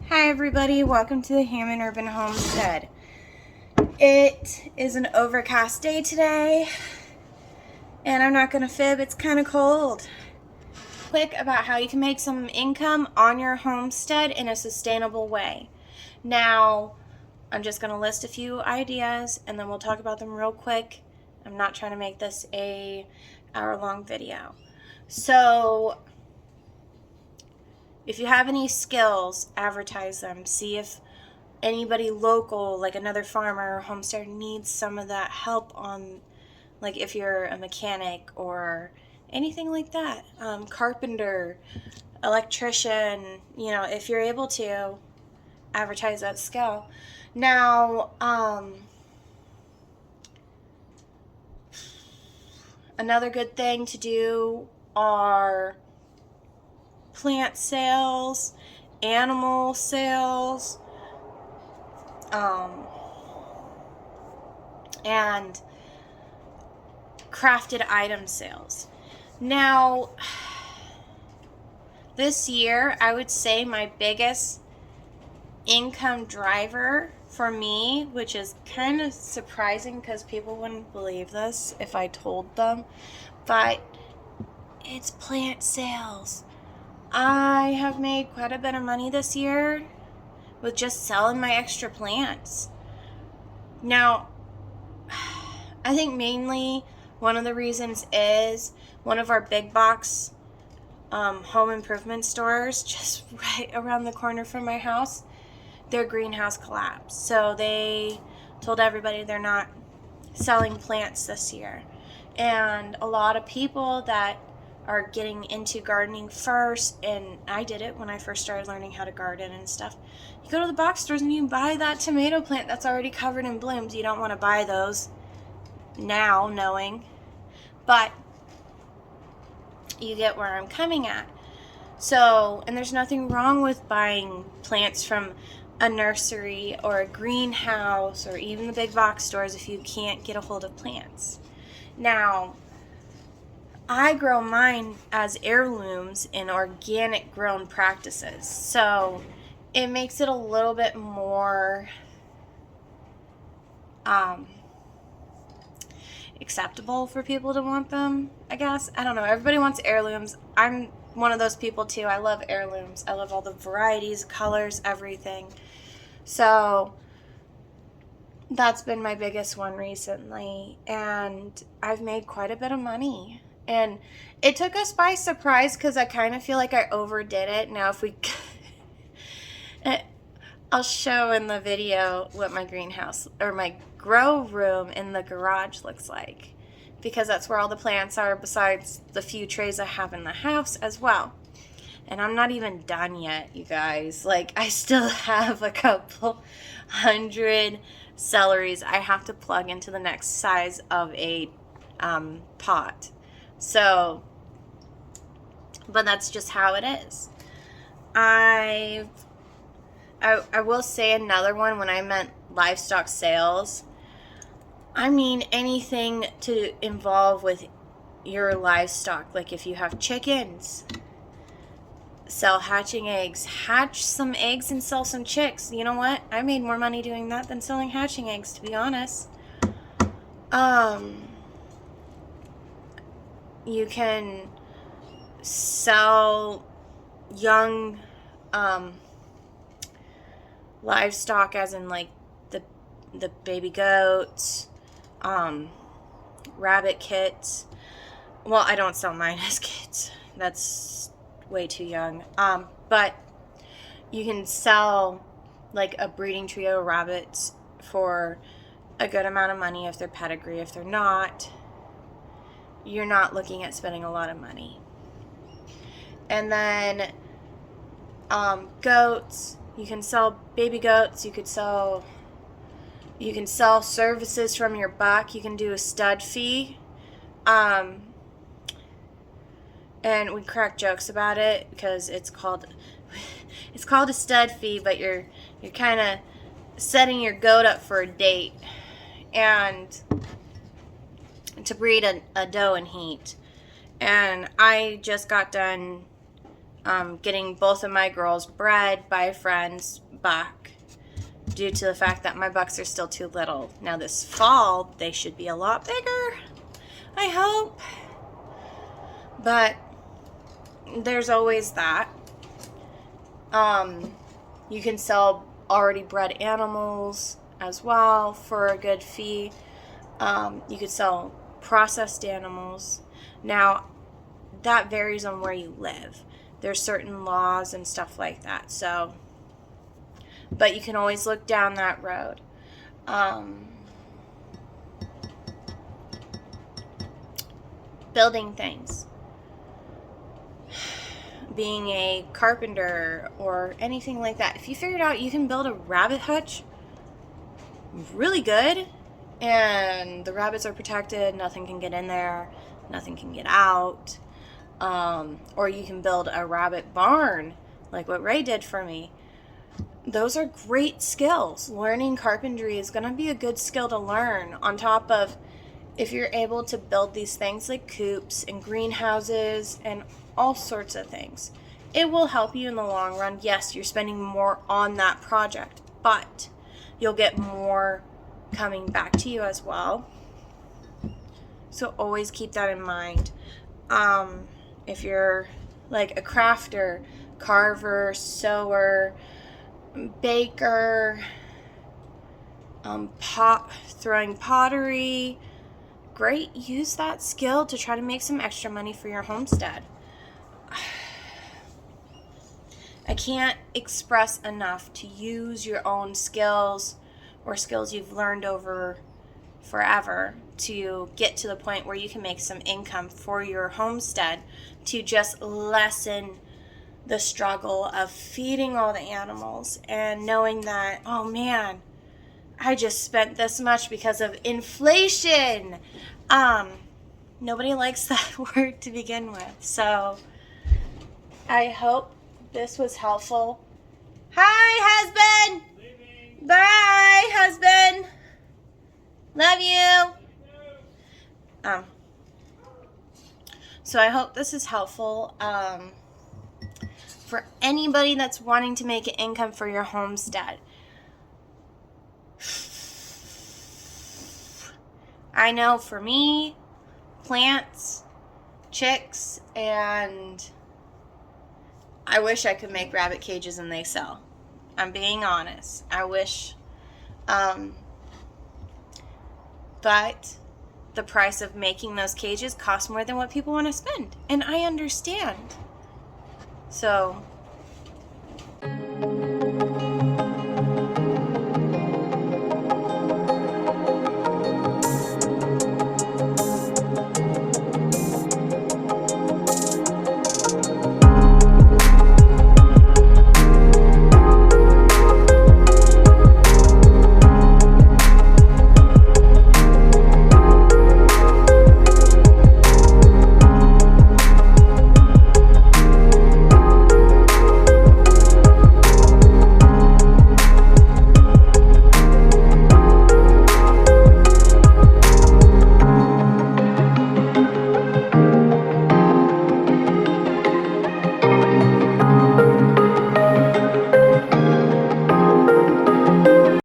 Hi everybody, welcome to the Hammond Urban Homestead. It is an overcast day today, and I'm not going to fib, it's kind of cold. Quick about how you can make some income on your homestead in a sustainable way. Now, I'm just going to list a few ideas and then we'll talk about them real quick. I'm not trying to make this a hour-long video. So, if you have any skills, advertise them. See if anybody local, like another farmer or homesteader, needs some of that help on, like if you're a mechanic or anything like that. Carpenter, electrician, if you're able to, advertise that skill. Now, another good thing to do are plant sales, animal sales, and crafted item sales. Now, this year, I would say my biggest income driver for me, which is kind of surprising because people wouldn't believe this if I told them, but it's plant sales. I have made quite a bit of money this year with just selling my extra plants. Now, I think mainly one of the reasons is one of our big box home improvement stores just right around the corner from my house, their greenhouse collapsed. So they told everybody they're not selling plants this year. And a lot of people that are getting into gardening first, and I did it when I first started learning how to garden and stuff. You go to the box stores and you buy that tomato plant that's already covered in blooms. You don't want to buy those now knowing, but you get where I'm coming at. So, and there's nothing wrong with buying plants from a nursery or a greenhouse or even the big box stores if you can't get a hold of plants. Now, I grow mine as heirlooms in organic grown practices, so it makes it a little bit more acceptable for people to want them, I guess. I don't know. Everybody wants heirlooms. I'm one of those people too. I love heirlooms. I love all the varieties, colors, everything. So that's been my biggest one recently, and I've made quite a bit of money. And it took us by surprise because I kind of feel like I overdid it. Now if we I'll show in the video what my greenhouse or my grow room in the garage looks like, because that's where all the plants are besides the few trays I have in the house as well. And I'm not even done yet, you guys. Like, I still have a couple hundred celeries I have to plug into the next size of a pot. So, but that's just how it is. I will say another one when I meant livestock sales. I mean anything to involve with your livestock. Like if you have chickens, sell hatching eggs. Hatch some eggs and sell some chicks. You know what? I made more money doing that than selling hatching eggs, to be honest. You can sell young livestock, as in like the baby goats, rabbit kits. Well, I don't sell mine as kits. That's way too young. But you can sell like a breeding trio of rabbits for a good amount of money if they're pedigree. If they're not, you're not looking at spending a lot of money. And then goats, you can sell baby goats. You can sell services from your buck. You can do a stud fee. And we crack jokes about it because it's called a stud fee, but you're kind of setting your goat up for a date and to breed a doe and heat. And I just got done getting both of my girls bred by a friend's buck due to the fact that my bucks are still too little. Now this fall, they should be a lot bigger, I hope. But there's always that. You can sell already bred animals as well for a good fee. You could sell processed animals. Now, that varies on where you live. There's certain laws and stuff like that. So, but you can always look down that road. Building things. Being a carpenter or anything like that. If you figured out you can build a rabbit hutch really good and the rabbits are protected, nothing can get in there, nothing can get out, or you can build a rabbit barn like what Ray did for me. Those are great skills. Learning carpentry is going to be a good skill to learn, on top of if you're able to build these things like coops and greenhouses and all sorts of things. It will help you in the long run. Yes, you're spending more on that project, but you'll get more coming back to you as well. So always keep that in mind. If you're like a crafter, carver, sewer, baker, throwing pottery, great. Use that skill to try to make some extra money for your homestead. I can't express enough to use your own skills or skills you've learned over forever to get to the point where you can make some income for your homestead, to just lessen the struggle of feeding all the animals and knowing that, oh man, I just spent this much because of inflation. Nobody likes that word to begin with. So I hope this was helpful. Hi, husband. Leaving. Bye, husband. Love you. So I hope this is helpful for anybody that's wanting to make an income for your homestead. I know for me, plants, chicks, and I wish I could make rabbit cages and they sell. I'm being honest. I wish. But the price of making those cages costs more than what people want to spend. And I understand. So